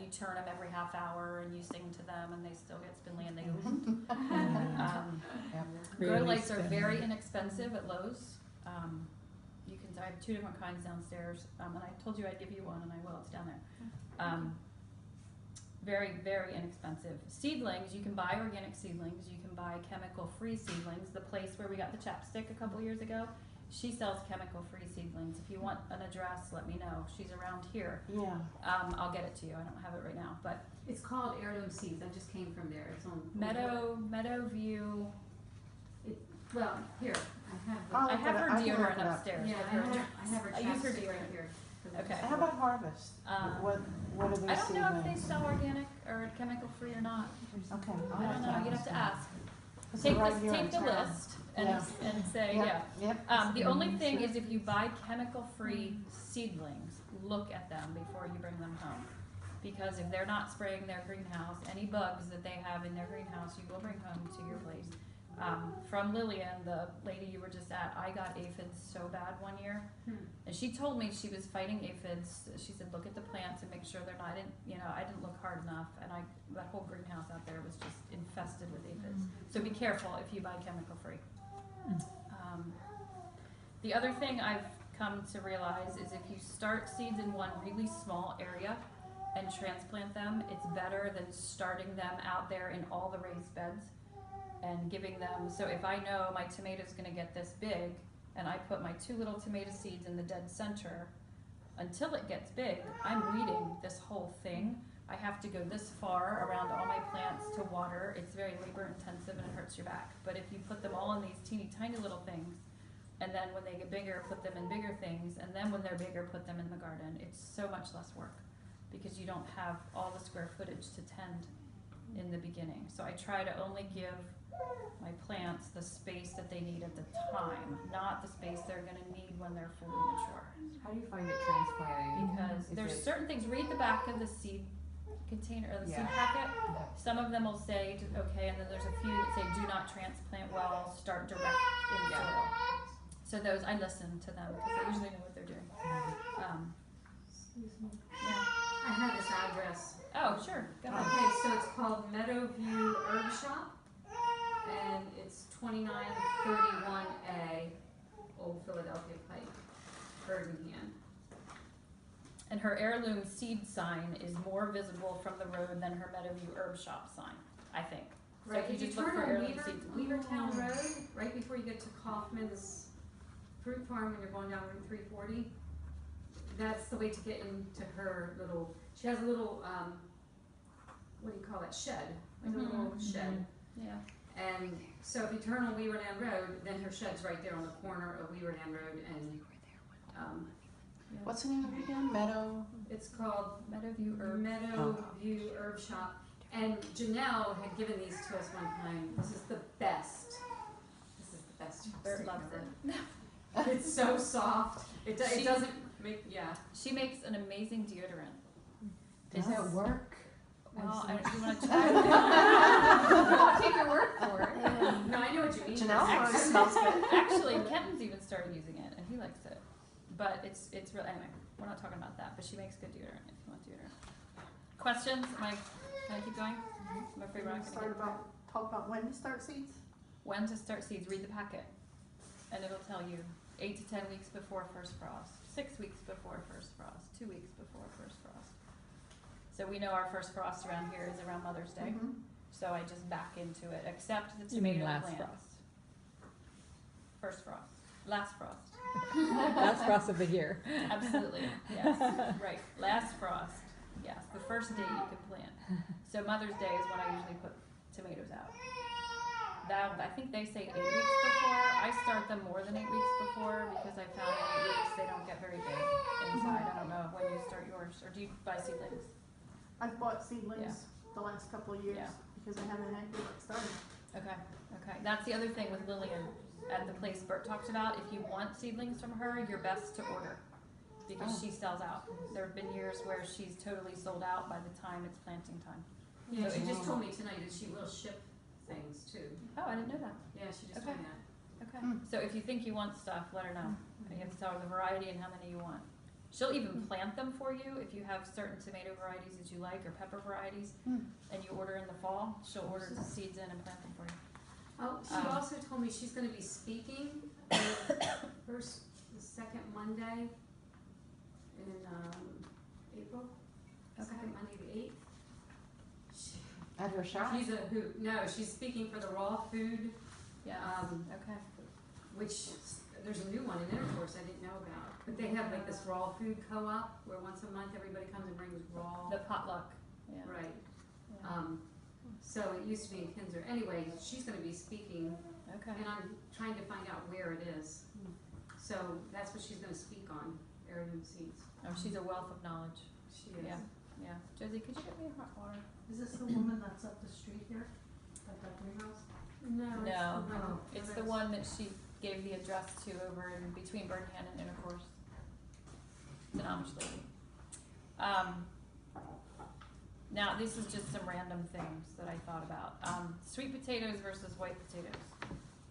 you turn them every half hour and you sing to them and they still get spindly and they grow lights are very inexpensive at Lowe's. You can, I have 2 different kinds downstairs, and I told you I'd give you one, and I will, it's down there. Very, very inexpensive. Seedlings, you can buy organic seedlings, you can buy chemical-free seedlings. The place where we got the chapstick a couple years ago, she sells chemical-free seedlings. If you want an address, let me know. She's around here. Yeah. I'll get it to you. I don't have it right now, but It's called Heirloom Seeds. I just came from there. It's on Meadowview. Well, here I have I have her deodorant upstairs. Yeah, I have her. I use her chapstick right deodorant. here. Okay. How about Harvest? What are they I don't know if they seedlings? sell organic or chemical free or not. Okay. I don't know. You'd have to ask. Is it Take right this, here in take the town? list and Yeah. and say Yep. The only thing is if you buy chemical free seedlings, look at them before you bring them home. Because if they're not spraying their greenhouse, any bugs that they have in their greenhouse, you will bring home to your place. From Lillian, the lady you were just at, I got aphids so bad one year, and she told me she was fighting aphids. She said, look at the plants and make sure they're not. I didn't look hard enough, and that whole greenhouse out there was just infested with aphids. So be careful if you buy chemical free. The other thing I've come to realize is if you start seeds in one really small area and transplant them, it's better than starting them out there in all the raised beds and giving them. So if I know my tomato's gonna get this big and I put my 2 little tomato seeds in the dead center, until it gets big, I'm weeding this whole thing. I have to go this far around all my plants to water. It's very labor intensive and it hurts your back. But if you put them all in these teeny tiny little things, and then when they get bigger, put them in bigger things, and then when they're bigger, put them in the garden, it's so much less work because you don't have all the square footage to tend in the beginning. So I try to only give my plants the space that they need at the time, not the space they're going to need when they're fully mature. How do you find it transplanting? Because Is there's it- certain things. Read the back of the seed container or the seed Yeah. packet. Some of them will say okay, and then there's a few that say do not transplant well, start direct in Yeah. soil. So those I listen to them because they usually know what they're doing. Excuse me. Yeah. I have this address. Oh, sure. Go ahead. Okay, so it's called Meadowview Herb Shop, and it's 2931A, Old Philadelphia Pike, Birmingham. And her heirloom seed sign is more visible from the road than her Meadowview Herb Shop sign, I think. So Right, if if you just look turn for on heirloom seeds. Weavertown Road, right before you get to Kaufman's Fruit Farm when you're going down Route 340, that's the way to get into her little, she has a little, what do you call that, shed, like a little shed. Yeah. And so if you turn on Weavertown Road, then her shed's right there on the corner of Weavertown Road, and What's the name of it again? Meadow? it's called Meadowview Herb. Meadowview Herb Shop. And Janelle had given these to us one time. This is the best. This is the best. Bert chapstick loves ever. it. It's so soft. It She- doesn't make, yeah. She makes an amazing deodorant. Does that work? Well, I don't, you want to try I'll take your word for it. No, I know what you mean. Janelle always smells good. Actually, Kenton's even started using it, and he likes it. But it's real. Anyway, we're not talking about that. But she makes good deodorant. If you want deodorant. Questions? Can I keep going? I'm afraid we're not going to get Talk about when to start seeds? when to start seeds. Read the packet, and it'll tell you 8 to 10 weeks before first frost, 6 weeks before first frost, 2 weeks before first frost. So we know our first frost around here is around Mother's Day. So I just back into it, except the You mean tomato last plants. frost? First frost. Last frost. Last frost of the year. Absolutely, yes, right, last frost, yes, the first day you can plant. So Mother's Day is when I usually put tomatoes out. I think they say 8 weeks before. I start them more than 8 weeks before because I found in 8 weeks they don't get very big inside. I don't know when you start yours, or do you buy seedlings? I've bought seedlings the last couple of years Yeah. because I haven't had good luck starting. Okay, that's the other thing with Lillian at the place Bert talked about. If you want seedlings from her, you're best to order because she sells out. There have been years where she's totally sold out by the time it's planting time. Yeah, So she it just told me tonight that she will ship things too. Oh, I didn't know that. Yeah, she just Okay. told me that. Okay. So if you think you want stuff, let her know. You have to tell her the variety and how many you want. She'll even plant them for you if you have certain tomato varieties that you like or pepper varieties, and you order in the fall. She'll order the seeds in and plant them for you. Oh, she also told me she's gonna be speaking the second Monday in, April, second Monday the 8th. At her shop? She's she's speaking for the raw food, Yeah. Okay. which, there's a new one in Intercourse I didn't know about. But they have like this raw food co-op where once a month everybody comes and brings raw. The potluck. Yeah. Right. Yeah. So it used to be in Kinzer. Anyway, she's gonna be speaking, Okay. and I'm trying to find out where it is. So that's what she's gonna speak on, heirloom seeds. Oh, she's a wealth of knowledge. She is. Yeah. Yeah. Josie, could you get me hot water? Is this the woman that's up the street here, at that greenhouse? No, it's No. the one. It's the one that she gave the address to over in between Birmingham and Intercourse. It's an Amish lady. Now, this is just some random things that I thought about. Sweet potatoes versus white potatoes.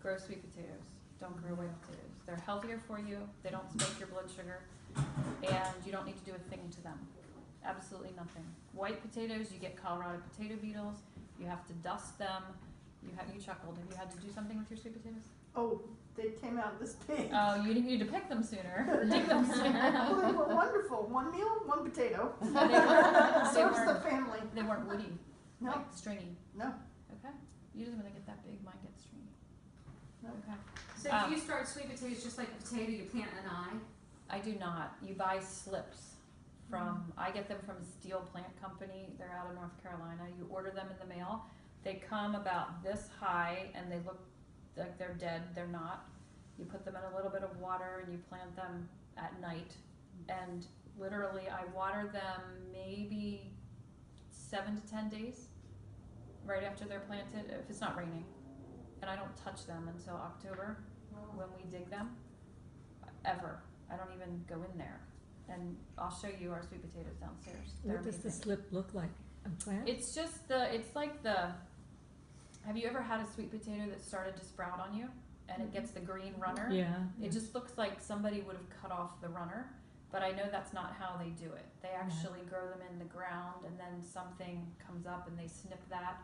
Grow sweet potatoes. Don't grow white potatoes. They're healthier for you. They don't spike your blood sugar, and you don't need to do a thing to them. Absolutely nothing. White potatoes, you get Colorado potato beetles. You have to dust them. You chuckled. Have you had to do something with your sweet potatoes? Oh, they came out this big. Oh, you need to pick them sooner. Or dig them sooner. Well, they were wonderful. One meal, one potato. They Serves the weren't, family. they weren't woody, No, like stringy. no. Okay. Usually when they get that big, mine gets stringy. No. Okay. So do you start sweet potatoes just like a potato, you plant an eye? I do not. You buy slips from, I get them from Steel Plant Company. They're out of North Carolina. You order them in the mail. They come about this high and they look like they're dead. They're not. You put them in a little bit of water and you plant them at night. And literally I water them maybe 7 to 10 days right after they're planted, if it's not raining. And I don't touch them until October when we dig them, ever. I don't even go in there. And I'll show you our sweet potatoes downstairs. They're What does the amazing. slip look like? A plant? It's just it's like have you ever had a sweet potato that started to sprout on you and it gets the green runner? Yeah. It just looks like somebody would have cut off the runner, but I know that's not how they do it. They actually grow them in the ground and then something comes up and they snip that.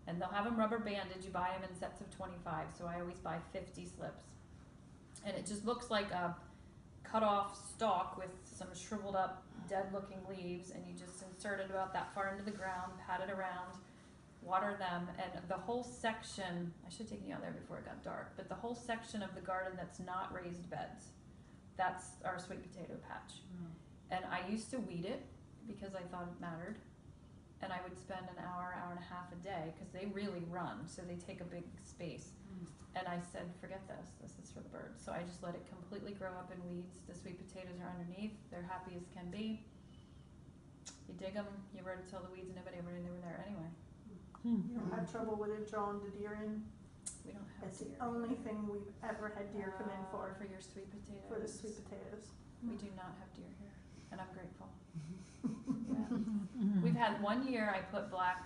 And they'll have them rubber banded. You buy them in sets of 25, so I always buy 50 slips. And it just looks like a cut off stalk with some shriveled up, dead looking leaves, and you just insert it about that far into the ground, pat it around, water them, and the whole section, I should have taken you out there before it got dark, but the whole section of the garden that's not raised beds, that's our sweet potato patch. And I used to weed it because I thought it mattered. And I would spend an hour, hour and a half a day, because they really run, so they take a big space. And I said, forget this is for the birds. So I just let it completely grow up in weeds. The sweet potatoes are underneath, they're happy as can be. You dig them, you rototill the weeds, and nobody ever knew they were there anyway. You don't have trouble with it drawing the deer in? We don't have That's the deer. only thing we've ever had deer come in for your sweet potatoes. the sweet potatoes. We do not have deer here, and I'm grateful. Yeah. We've had 1 year I put black,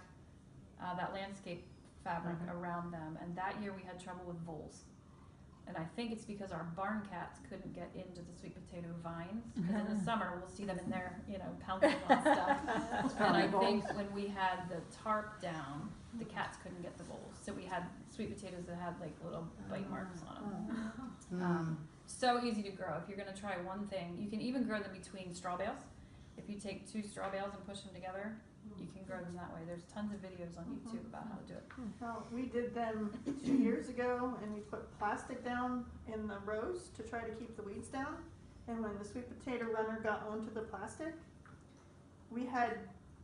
that landscape fabric around them, and that year we had trouble with voles. And I think it's because our barn cats couldn't get into the sweet potato vines, because in the summer we'll see them in there, pouncing on stuff. And I think when we had the tarp down, the cats couldn't get the voles. So we had sweet potatoes that had like little bite marks on them. So easy to grow. If you're gonna try one thing, you can even grow them between straw bales. If you take 2 straw bales and push them together, you can grow them that way. There's tons of videos on YouTube about how to do it. Well, we did them 2 years ago, and we put plastic down in the rows to try to keep the weeds down. And when the sweet potato runner got onto the plastic, we had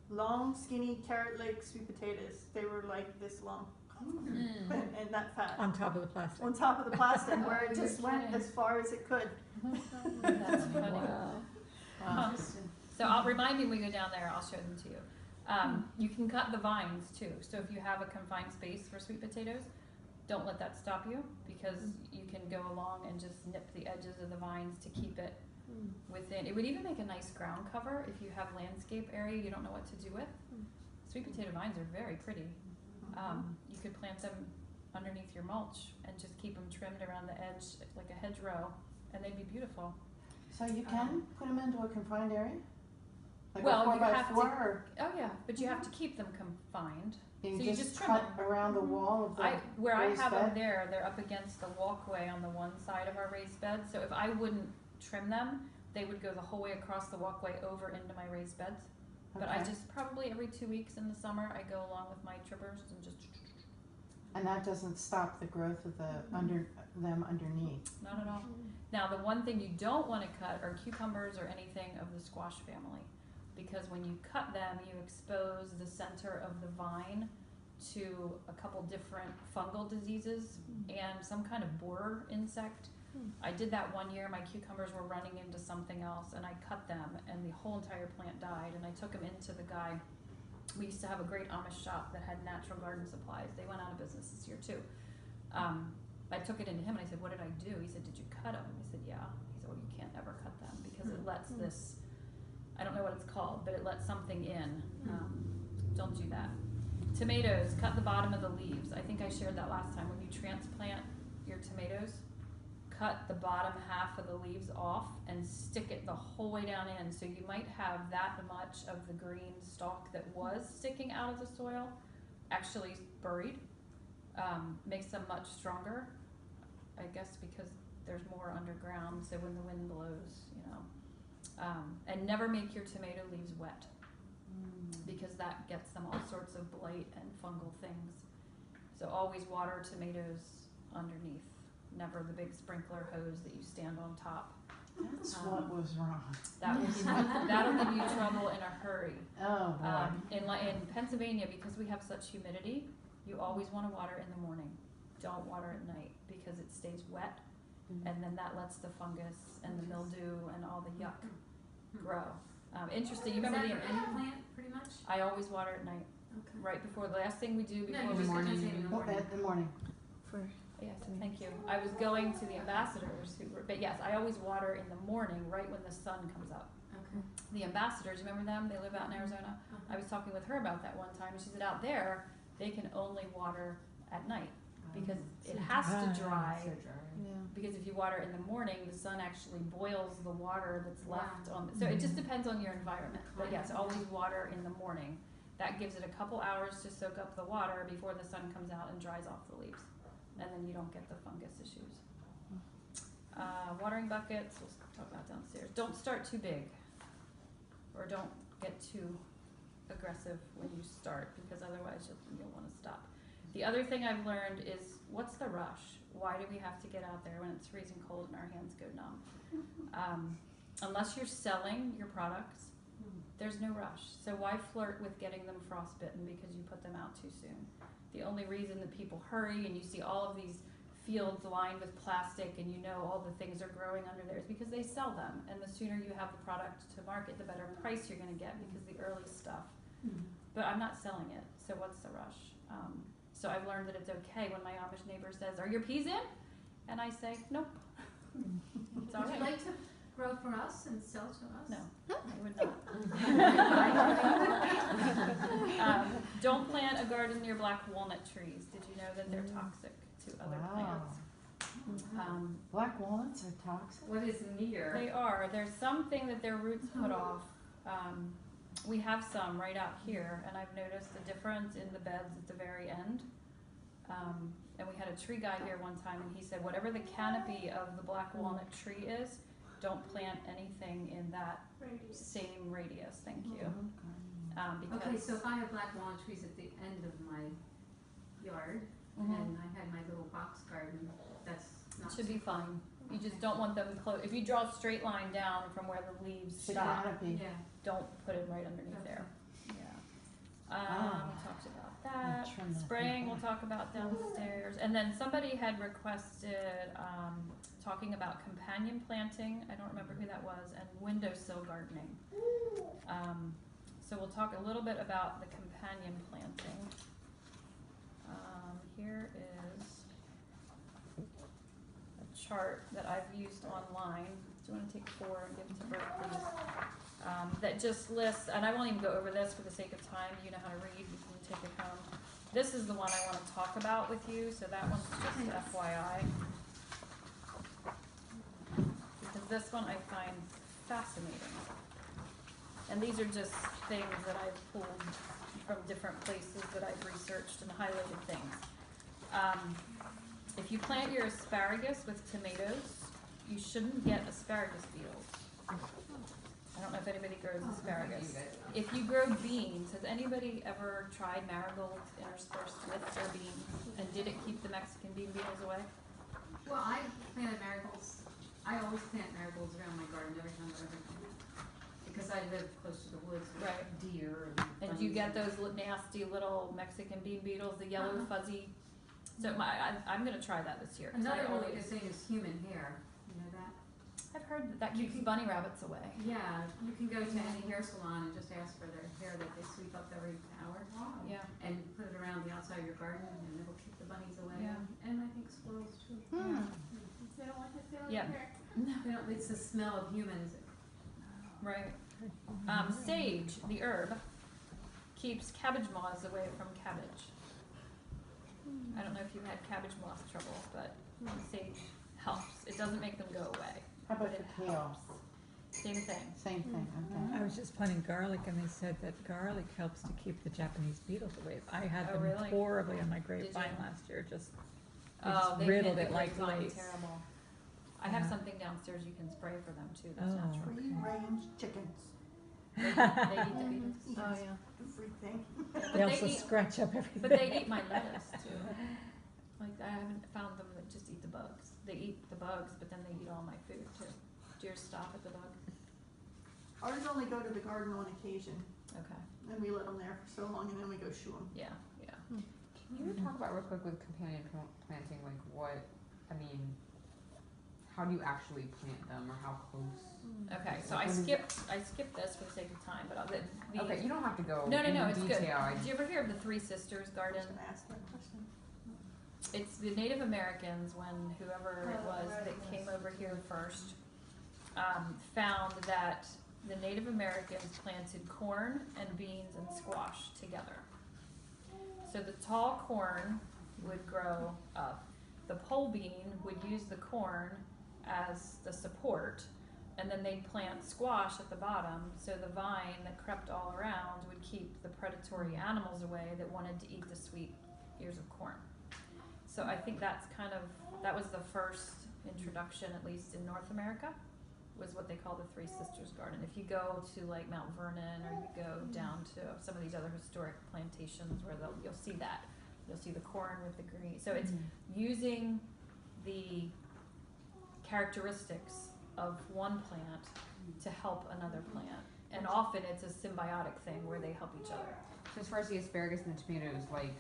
long, skinny carrot leg sweet potatoes. They were like this long and that fat On top of the plastic. on top of the plastic, where it just You're went kidding. as far as it could. That's funny. Wow. So I'll remind me when we go down there, I'll show them to you. You can cut the vines too. So if you have a confined space for sweet potatoes, don't let that stop you, because you can go along and just nip the edges of the vines to keep it within. It would even make a nice ground cover if you have landscape area you don't know what to do with. Sweet potato vines are very pretty. You could plant them underneath your mulch and just keep them trimmed around the edge like a hedgerow, and they'd be beautiful. So you can put them into a confined area? Like Well, a 4 you by have to- 4, or Oh, yeah, but you have to keep them confined. you so you just just trim cut around the wall of the Where I raised have them bed? there, they're up against the walkway on the one side of our raised bed, so if I wouldn't trim them, they would go the whole way across the walkway over into my raised beds. But I Okay. just, probably every 2 weeks in the summer, I go along with my trimmers and just, And that doesn't stop the growth of the them underneath. not at all. Now, the one thing you don't wanna cut are cucumbers or anything of the squash family. Because when you cut them, you expose the center of the vine to a couple different fungal diseases and some kind of borer insect. I did that one year, my cucumbers were running into something else and I cut them and the whole entire plant died and I took them into the guy. We used to have a great Amish shop that had natural garden supplies. They went out of business this year too. I took it into him and I said, what did I do? He said, did you cut them? I said, yeah. He said, well, you can't ever cut them because it lets this, I don't know what it's called, but it lets something in. Don't do that. Tomatoes, cut the bottom of the leaves. I think I shared that last time. When you transplant your tomatoes, cut the bottom half of the leaves off and stick it the whole way down in. So you might have that much of the green stalk that was sticking out of the soil actually buried. Makes them much stronger, I guess because there's more underground, so when the wind blows, you know. And never make your tomato leaves wet because that gets them all sorts of blight and fungal things. So always water tomatoes underneath, never the big sprinkler hose that you stand on top. That's what was wrong. That'll give you trouble in a hurry. Oh, boy. In Pennsylvania, because we have such humidity, you always want to water in the morning. Don't water at night because it stays wet, and then that lets the fungus and the mildew and all the yuck grow. Interesting. You remember Is the? that for any plant, pretty much? I always water at night, Okay. right before the last thing we do No, before you we. just gonna say in the Oh, morning. at the morning. Yes, thank you. I was going to the ambassadors who were, but yes, I always water in the morning, right when the sun comes up. Okay. The ambassadors, remember them? They live out in Arizona. I was talking with her about that one time, and she said out there they can only water at night because it has to dry. Yeah. Because if you water in the morning, the sun actually boils the water that's left Wow. on. So it just depends on your environment. But yes, always water in the morning. That gives it a couple hours to soak up the water before the sun comes out and dries off the leaves, and then you don't get the fungus issues. Watering buckets, we'll talk about downstairs. Don't start too big, or don't get too aggressive when you start, because otherwise you'll want to stop. The other thing I've learned is, what's the rush? Why do we have to get out there when it's freezing cold and our hands go numb? Unless you're selling your products, there's no rush. So why flirt with getting them frostbitten because you put them out too soon? The only reason that people hurry and you see all of these fields lined with plastic and you know all the things are growing under there is because they sell them. And the sooner you have the product to market, the better price you're gonna get because the early stuff. But I'm not selling it, so what's the rush? So I've learned that it's okay when my Amish neighbor says, "Are your peas in?" And I say, "Nope." It's all Would you right. like to grow for us and sell to us? No, I would not. Don't plant a garden near black walnut trees. Did you know that they're toxic to other Wow. plants? Black walnuts are toxic? What is near? They are. There's something that their roots put off. We have some right out here, and I've noticed a difference in the beds at the very end. And we had a tree guy here one time, and he said, whatever the canopy of the black walnut tree is, don't plant anything in that same radius. Thank you. Because Okay, so if I have black walnut trees at the end of my yard, and I had my little box garden, that's not. should be fine. You just don't want them close. If you draw a straight line down from where the leaves The stop, canopy. Yeah. don't put it right underneath Okay. there. Yeah. Ah. We talked about that. trim that Spraying thing we'll talk about downstairs. And then somebody had requested talking about companion planting. I don't remember who that was, and windowsill gardening. So we'll talk a little bit about the companion planting. Here is a chart that I've used online. Do you want to take 4 and give it to Bert, please? That just lists, and I won't even go over this for the sake of time. You know how to read, you can take it home. This is the one I want to talk about with you, so that one's just FYI. Because this one I find fascinating. And these are just things that I've pulled from different places that I've researched and highlighted things. If you plant your asparagus with tomatoes, you shouldn't get asparagus beetles. I don't know if anybody grows asparagus. If you grow beans, has anybody ever tried marigolds interspersed with their beans? And did it keep the Mexican bean beetles away? Well, I planted marigolds, I always plant marigolds around my garden every time I ever plant. Because I live close to the woods with Right. deer And do you get those nasty little Mexican bean beetles, the yellow fuzzy? So I'm gonna try that this year. 'Cause I Another really always- good thing is human hair, you know that? I've heard that You keeps can- bunny rabbits away. Yeah, you can go to any hair salon and just ask for their hair that they sweep up every hour. Yeah. And put it around the outside of your garden and it'll keep the bunnies away. Yeah. And I think squirrels too. They don't want to stay on Yeah. here. They don't, it's the smell of humans. Right. Sage, the herb, keeps cabbage moths away from cabbage. I don't know if you've had cabbage moth trouble, but sage helps. It doesn't make them go away. How about But the it kale? helps. Same thing. Same thing, okay. I was just planting garlic and they said that garlic helps to keep the Japanese beetles away. I had Oh, them really? horribly on my you? grapevine last year, just, they Oh, just they riddled make it like grapevine lice. terrible. I have Yeah. something downstairs you can spray for them too. That's Oh. natural. Free range chickens, They eat the beetles. Yes. yeah. everything. But They also eat, scratch up everything. but they eat my lettuce too. Like I haven't found them that just eat the bugs. They eat the bugs, but then they eat all my food too. Do yours stop at the bug? Ours only go to the garden on occasion, Okay. and we let them there for so long, and then we go shoo them. Yeah. Yeah. Can you talk about real quick with companion planting, like what, I mean, how do you actually plant them or how close? Okay. So What I is it? skipped this for the sake of time, but the Okay, you don't have to go no, into it's good. detail. I Did you ever hear of the Three Sisters I Garden? was gonna ask that question. It's the Native Americans, when whoever it Oh, was right, that yes. came over here first, found that the Native Americans planted corn and beans and squash together. So the tall corn would grow up. The pole bean would use the corn as the support, and then they'd plant squash at the bottom, so the vine that crept all around would keep the predatory animals away that wanted to eat the sweet ears of corn. So I think that was the first introduction, at least in North America, was what they call the Three Sisters Garden. If you go to like Mount Vernon, or you go down to some of these other historic plantations where you'll see that. You'll see the corn with the green. So it's using the characteristics of one plant to help another plant. And often it's a symbiotic thing where they help each other. So as far as the asparagus and the tomatoes, like,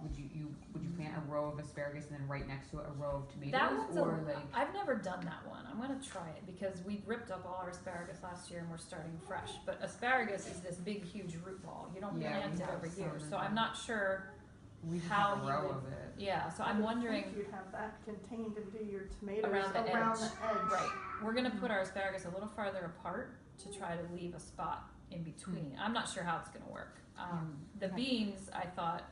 would you plant a row of asparagus and then right next to it a row of tomatoes, That one's or like? I've never done that one. I'm gonna try it because we ripped up all our asparagus last year and we're starting fresh. But asparagus is this big, huge root ball. You don't Yeah, plant we it have every some year. in So there. I'm not sure. We just how have a you row would- of it. Yeah, so I I'm would wondering. think you'd have that contained and do your tomatoes Around the around edge. the edge. Right. We're gonna put our asparagus a little farther apart to try to leave a spot in between. I'm not sure how it's gonna work. The Okay. beans, I thought,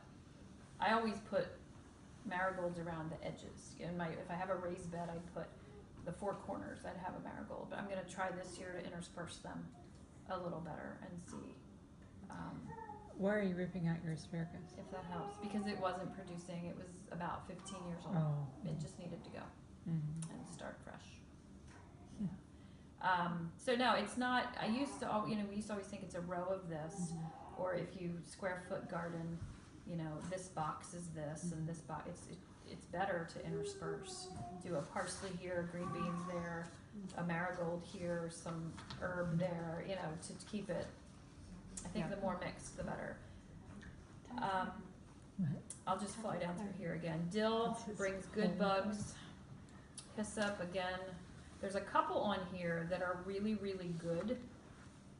I always put marigolds around the edges. If I have a raised bed, I'd put the four corners, I'd have a marigold. But I'm gonna try this year to intersperse them a little better and see, Why are you ripping out your asparagus? if that helps. Because it wasn't producing, it was about 15 years old. Oh. It just needed to go Mhm. and start fresh. Yeah. So no, it's not. We used to always think it's a row of this, Mm-hmm. or if you square foot garden, this box is this and this box. It's better to intersperse. Do a parsley here, green beans there, a marigold here, some herb there. To keep it. I think Yeah. the more mixed, the better. What? I'll just fly down through here again. Dill This is brings good cold. bugs. Hyssop again. There's a couple on here that are really, really good,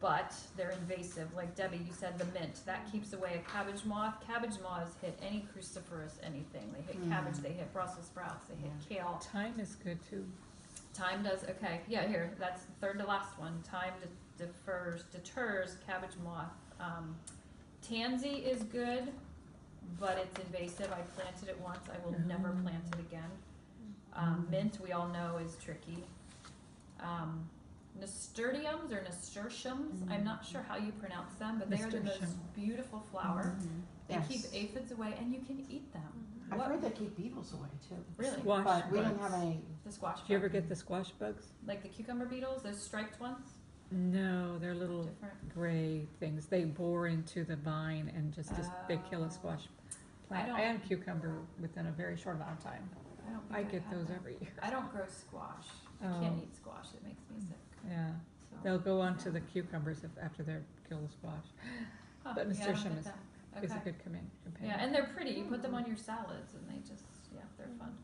but they're invasive. Like Debbie, you said the mint. That keeps away a cabbage moth. Cabbage moths hit any cruciferous anything. They hit cabbage, they hit Brussels sprouts, they hit kale. Thyme is good too. Thyme does, okay, yeah, here, that's the third to last one. Thyme deters cabbage moth. Tansy is good, but it's invasive. I planted it once, I will never plant it again. Mint, we all know, is tricky. Nasturtiums or nasturtiums. I'm not sure how you pronounce them, but they are the most Nasturtium. beautiful flower. They Yes. keep aphids away, and you can eat them. I've What- heard they keep beetles away too. Really? Squash But we didn't bugs. have any, The squash Did you ever bug. get the squash bugs? Like the cucumber beetles, those striped ones? No, they're little Different. gray things. They bore into the vine and they kill a squash plant don't- and cucumber within a very short amount of time. I don't think I get have those them. every year. I don't grow squash. I Oh. can't eat squash. It makes me sick. Yeah, So. they'll go on to the cucumbers after they're kill the squash. Huh, but yeah, I don't nasturtium get is- that. It's a Okay. good companion. Yeah, and they're pretty. You put them on your salads, and they just, yeah, they're fun.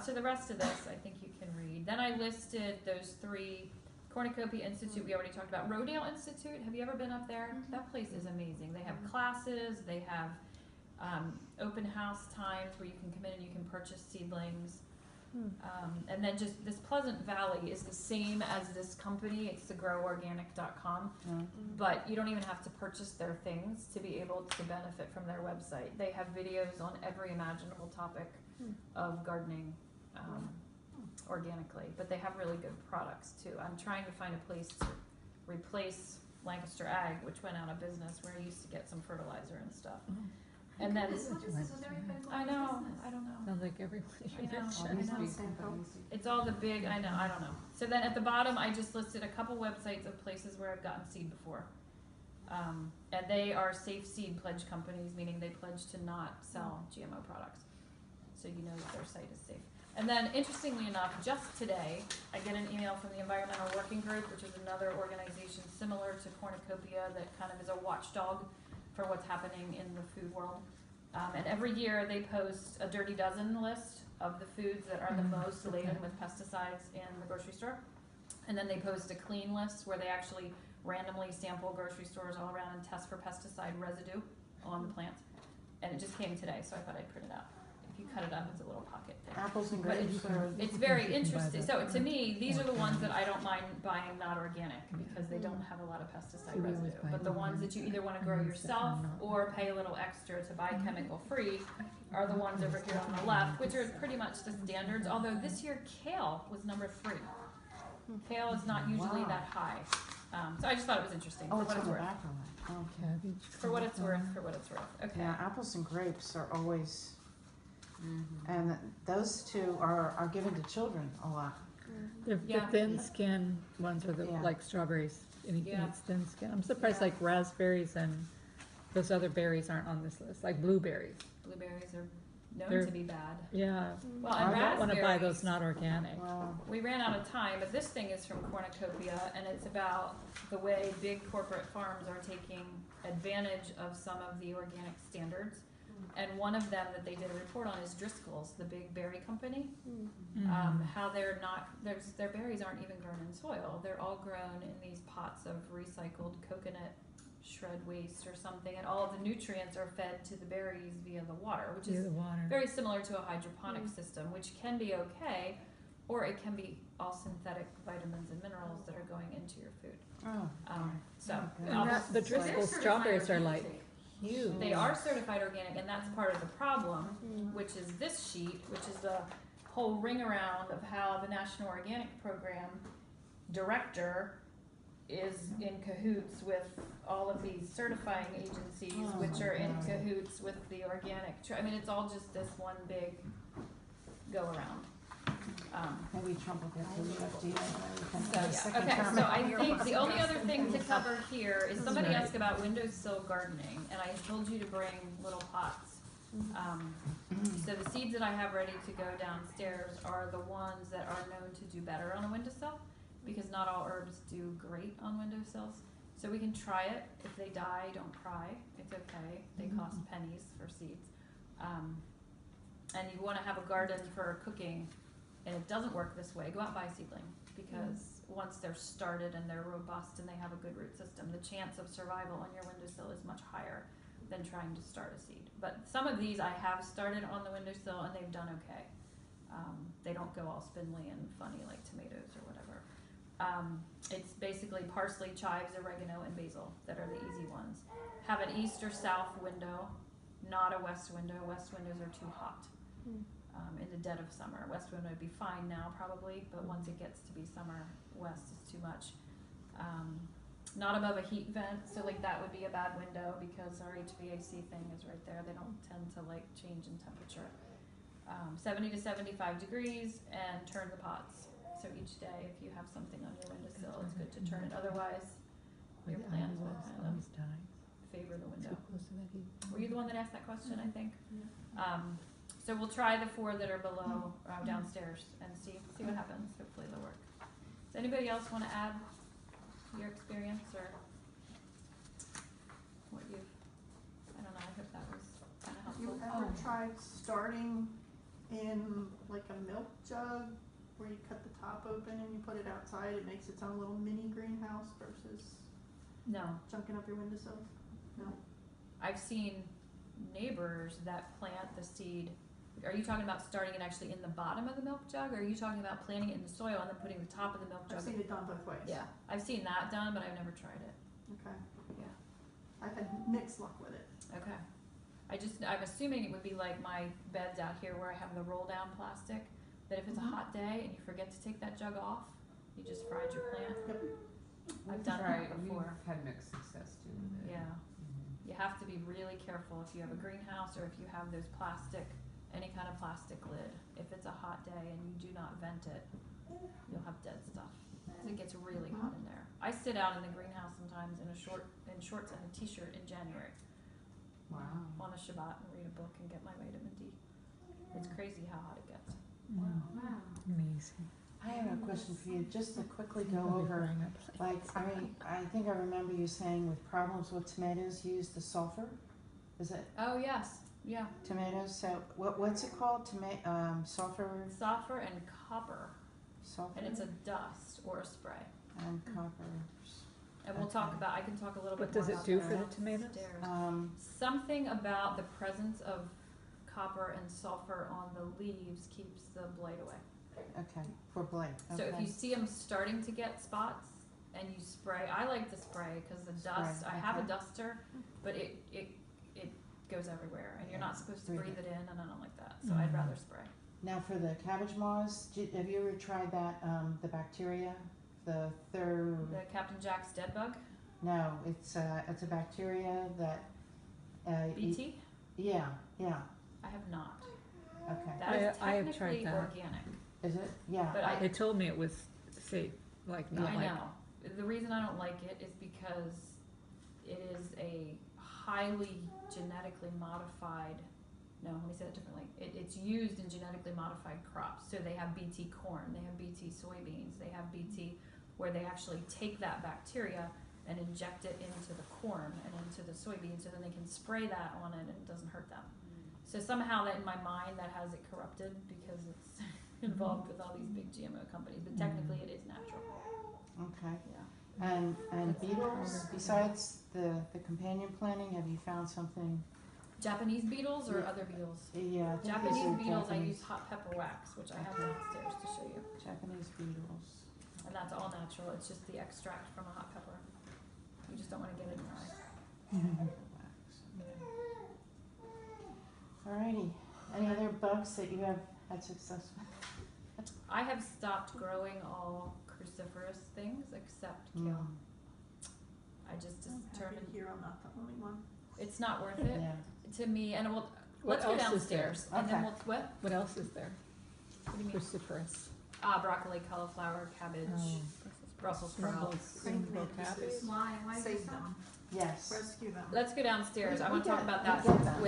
So the rest of this, I think you can read. Then I listed those 3. Cornucopia Institute, we already talked about. Rodale Institute, have you ever been up there? That place is amazing. They have classes, they have open house times where you can come in and you can purchase seedlings. And then just this Pleasant Valley is the same as this company. It's thegroworganic.com. But you don't even have to purchase their things to be able to benefit from their website. They have videos on every imaginable topic of gardening organically, but they have really good products too. I'm trying to find a place to replace Lancaster Ag, which went out of business, where I used to get some fertilizer and stuff. And then, What is this with everybody going I out of know, business? I don't know. Sounds like everyone you I know. mentioned. All these I know. big companies. It's all the big, I know, I don't know. So then at the bottom, I just listed a couple websites of places where I've gotten seed before. And they are safe seed pledge companies, meaning they pledge to not sell GMO products. So you know that their site is safe. And then interestingly enough, just today, I get an email from the Environmental Working Group, which is another organization similar to Cornucopia that kind of is a watchdog for what's happening in the food world. And every year they post a Dirty Dozen list of the foods that are the most laden with pesticides in the grocery store. And then they post a clean list where they actually randomly sample grocery stores all around and test for pesticide residue on the plants. And it just came today, so I thought I'd print it out. If you cut it up, it's a little pocket thing. apples and But grapes or, It's very You can buy interesting. that. So to me, these are the ones that I don't mind buying not organic because they don't have a lot of pesticide So we always residue. buy But the the ones that you either wanna and grow ones that are yourself not. or pay a little extra to buy chemical free are the ones over here on the left, which are pretty much the standards, although this year kale was number 3. Kale is not usually Wow. that high. So I just thought it was interesting, oh, for it's what on it's the worth. back of it, okay. Cabbage. For what it's worth, cauliflower. for what it's worth, okay. Yeah, apples and grapes are always, Mm-hmm. and those two are given to children a lot. The Yeah. thin skin ones are the, Yeah. like strawberries, anything Yeah. that's thin skin. I'm surprised Yeah. like raspberries and those other berries aren't on this list, like blueberries. Blueberries are known They're- to be bad. Yeah, Well, I and don't wanna buy raspberries, those not organic. Well, we ran out of time, but this thing is from Cornucopia, and it's about the way big corporate farms are taking advantage of some of the organic standards. And one of them that they did a report on is Driscoll's, the big berry company. How they're not, their berries aren't even grown in soil. They're all grown in these pots of recycled coconut shred waste or something, and all of the nutrients are fed to the berries via the water, which Yeah, is the water. very similar to a hydroponic system, which can be okay, or it can be all synthetic vitamins and minerals that are going into your food. oh, So, Okay. I'll And just- the so Driscoll they're strawberries are certified like organic. huge. They are certified organic, and that's part of the problem, which is this sheet, which is the whole ring around of how the National Organic Program director is in cahoots with all of these certifying agencies, Oh which my are in God. cahoots with the organic. I mean, it's all just this one big go around. maybe Trump will get to USDA and everything. So, The yeah, second okay, term. so I think the only other thing to cover here is somebody asked about windowsill gardening, and I told you to bring little pots. So the seeds that I have ready to go downstairs are the ones that are known to do better on a windowsill, because not all herbs do great on windowsills. So we can try it. If they die, don't cry. It's okay. They cost pennies for seeds. And you wanna have a garden for cooking, and it doesn't work this way, go out and buy a seedling, because once they're started and they're robust and they have a good root system, the chance of survival on your windowsill is much higher than trying to start a seed. But some of these I have started on the windowsill and they've done okay. They don't go all spindly and funny like tomatoes or whatever. It's basically parsley, chives, oregano, and basil that are the easy ones. Have an east or south window, not a west window. West windows are too hot. in the dead of summer. West window would be fine now probably, but once it gets to be summer, west is too much. Not above a heat vent, so like that would be a bad window because our HVAC thing is right there. They don't tend to like change in temperature. 70 to 75 degrees and turn the pots. So each day, if you have something on your windowsill, it's good to turn it. Otherwise, your plants will kind of favor the window. Were you the one that asked that question, I think? So we'll try the 4 that are below, downstairs and see what happens. Hopefully they'll work. Does anybody else want to add to your experience or what you've, I don't know, I hope that was kind of You helpful. ever tried starting in like a milk jug where you cut the top open and you put it outside? It makes its own little mini greenhouse versus No, chunking up your windowsill. I've seen neighbors that plant the seed. Are you talking about starting it actually in the bottom of the milk jug, or are you talking about planting it in the soil and then putting the top of the milk I've jug? seen it done both ways. Yeah, I've seen that done, but I've never tried it. Okay. Yeah. I've had mixed luck with it. Okay. I'm assuming it would be like my beds out here where I have the roll down plastic, that if it's a Mhm. hot day and you forget to take that jug off, you just fried your plant. Yep. I've done Right, that before. we've had mixed success too with it. Yeah. Mhm. You have to be really careful if you have a greenhouse or if you have those plastic, any kind of plastic lid. If it's a hot day and you do not vent it, you'll have dead stuff. 'Cause it gets really hot in there. I sit out in the greenhouse sometimes in shorts and a t-shirt in January. Wow. On a Shabbat and read a book and get my vitamin D. It's crazy how hot it gets. Wow. Amazing. I have a question for you, just to quickly go Probably over, growing up like, I think I remember you saying with problems with tomatoes, use the sulfur? Is it Oh, yes, yeah. tomatoes? So what's it called? Sulfur, Sulfur and copper, sulfur and it's a dust or a spray. and copper. And we'll talk about, I can talk a little What bit more does it about do that for the tomatoes? downstairs. Something about the presence of copper and sulfur on the leaves keeps the blight away. Okay, for blight, So if okay. you see them starting to get spots and you spray, I like to spray because the dust, Spray, I have a okay. duster, but it goes everywhere and you're Yeah, not supposed to breathe breathe it in and I don't like that, so I'd rather spray. Now for the cabbage moths, have you ever tried that, the bacteria, the The Captain Jack's dead bug, no, it's a bacteria that, BT, yeah, I have not. okay. That is I have tried technically that. organic, Is it? Yeah. but They told me it was safe, like not I like. know. The reason I don't like it is because it is a highly genetically modified, no, let me say that differently. It's used in genetically modified crops. So they have BT corn, they have BT soybeans, they have BT where they actually take that bacteria and inject it into the corn and into the soybeans so then they can spray that on it and it doesn't hurt them. So somehow that in my mind that has it corrupted because it's involved with all these big GMO companies, but technically it is natural, Okay. yeah. And That's beetles, harder. besides the companion planting, have you found something? Japanese beetles or Yeah. other beetles? Yeah, I think these Japanese are beetles, I Japanese- use hot pepper wax, which I have downstairs to show you. Japanese beetles. And that's all natural, it's just the extract from a hot pepper. You just don't wanna get it in your eye. Pepper wax. Alrighty, any other bugs that you have had success with? I have stopped growing all cruciferous things except kale. I just I'm happy determined, to hear I'm not the only one. it's not worth it Yeah, to me, and we'll, What let's go else is there? downstairs, and then Okay. we'll, what? What else is there? What do you mean? Cruciferous. Broccoli, cauliflower, cabbage, Oh. Brussels sprouts. Rainbow cabbage. Why do you Save stop? them, yes. rescue them. Let's go downstairs, I We wanna talk get- about we that get them.